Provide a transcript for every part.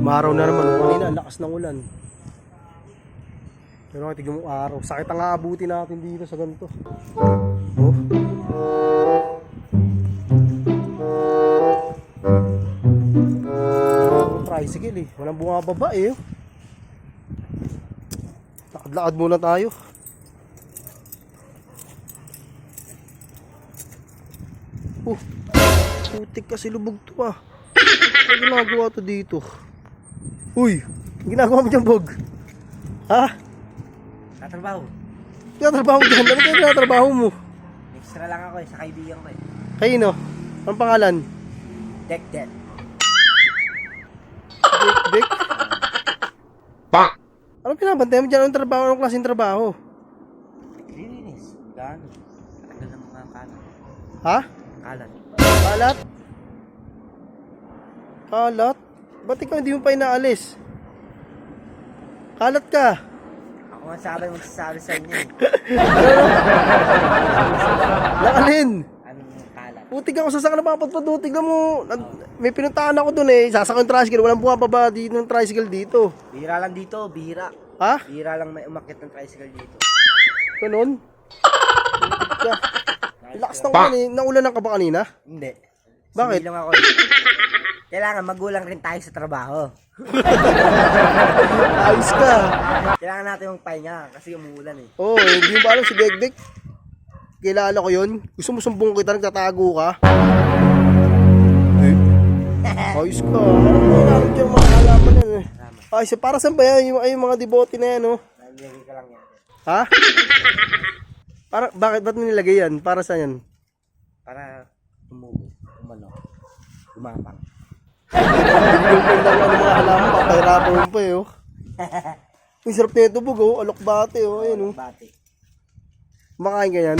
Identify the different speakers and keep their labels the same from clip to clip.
Speaker 1: Maraw na naman. Kanina, ang lakas ng ulan. Pero tignan mo araw. Sakit ang aabuti natin dito sa ganito. Oh. Tricycle eh. Walang bumababa eh. Lakad-lakad muna tayo. Putik kasi lubog to ah. Ano ginagawa to dito? Uy! Ginagawa mo dyan, Bog? Ha?
Speaker 2: Tatrabaho.
Speaker 1: Tinatrabaho mo dyan? Ano kayo tinatrabaho mo?
Speaker 2: Extra lang ako sa kaibigan ko
Speaker 1: Kayo no? Ang pangalan?
Speaker 2: Dek.
Speaker 1: Dick? Pa! Ano pinabantay mo dyan? Anong trabaho? Anong klaseng trabaho?
Speaker 2: Naglilinis. Gaano? Tagal ng mga kalat.
Speaker 1: Ha?
Speaker 2: Kalat.
Speaker 1: Kalat? Kalat? Ba't ikaw hindi mo pa inaalis? Kalat ka?
Speaker 2: Ako nga sabi magsasabi sa inyo
Speaker 1: Nakalin?
Speaker 2: Anong kalat?
Speaker 1: Putik ako sa saka napapatpado. Tignan mo. May pinuntahan ako dun eh. Sasakang tricycle. Walang bumababa dito ng tricycle dito.
Speaker 2: Bihira lang dito. Bihira.
Speaker 1: Ha?
Speaker 2: Bihira lang may umakyat ng tricycle dito.
Speaker 1: Ganon? Putik ka. Lakas ng ulan eh. Naulanan ka ba kanina?
Speaker 2: Hindi.
Speaker 1: Bakit?
Speaker 2: Sumilong ako Kailangan magulang rin tayo sa trabaho.
Speaker 1: Ayos ka.
Speaker 2: Kailangan natin yung pahinga kasi umuulan eh.
Speaker 1: Oo, hindi mo ba alam si Dekdek? Kilala ko yun. Gusto mo sumbong kita, nagtatago ka? Ayos ka. Ano mo namin dyan mga halaman yan eh. Ayos, para saan ba yan? Yung mga debote na yan oh.
Speaker 2: Nalagay ka lang yan.
Speaker 1: Ha? Bakit? Ba't mo nilagay yan? Para saan yan?
Speaker 2: Para tumubo. Gumapang.
Speaker 1: Yung lang ano mga halaman, papahirapan mo pa eh oh. Ang sarap na ito Bog oh. Alokbate oh. Ayan oh.
Speaker 2: Bati.
Speaker 1: Makain ka yan?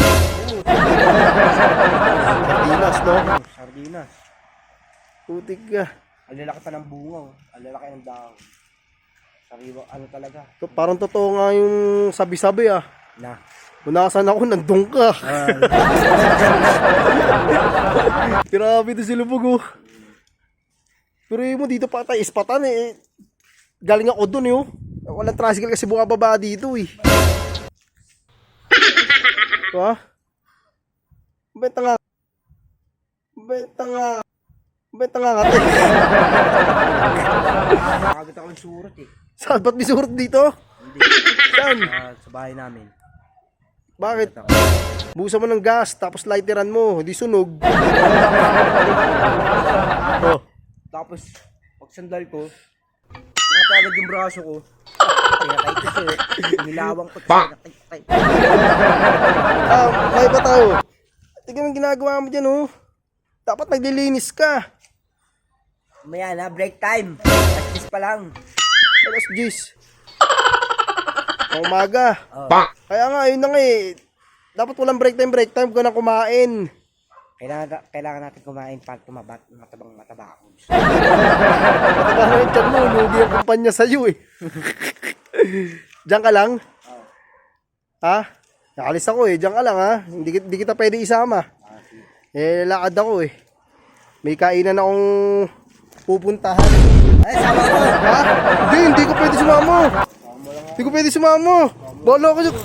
Speaker 1: Sardinas no?
Speaker 2: Sardinas.
Speaker 1: Putik ka.
Speaker 2: Ang lalaki pa ng bunga oh. Ang lalaki ng dahon. Sariwa, ano talaga?
Speaker 1: Parang totoo nga yung sabi-sabi ah.
Speaker 2: Na.
Speaker 1: Kung nakasan ako, nandun ka. Grabe ito si Lubog oh. Pero yun mo dito pa tayo ispatan eh. Galing ako dun eh oh. Walang tricycle kasi bumababa dito eh. Ha? Benta nga. Benta nga nga.
Speaker 2: Nakagod ako ng surot eh.
Speaker 1: Saan? Ba't may surot dito?
Speaker 2: Hindi.
Speaker 1: Saan?
Speaker 2: Sa bahay namin.
Speaker 1: Bakit? Busa mo ng gas, tapos lighteran mo, hindi sunog. Oh.
Speaker 2: Tapos, pag sandal ko, nakatagad yung braso ko. Pinatay ko siya eh. Nilawang ko siya.
Speaker 1: May ba tayo? Tignan mo ginagawa mo dyan oh. Dapat naglilinis ka.
Speaker 2: Maya na, break time. At pa lang.
Speaker 1: Alas 10. Ang umaga.
Speaker 2: Oh.
Speaker 1: Kaya nga, yun na nga eh. Dapat walang break time ka na kumain.
Speaker 2: Kailangan natin kumain para mataba ako.
Speaker 1: Mataba na yung tiyan mo, lugi ang kumpanya sa'yo eh. Diyan ka lang? Ha? Nakalis ako eh, diyan ka lang ha. Hindi kita pwede isama. Eh, lakad ako eh. May kainan akong pupuntahan.
Speaker 2: Ay, sama ko!
Speaker 1: Ha? Hindi ko pwede sumama. Hindi ko pwede sumama. Bala ko dyan.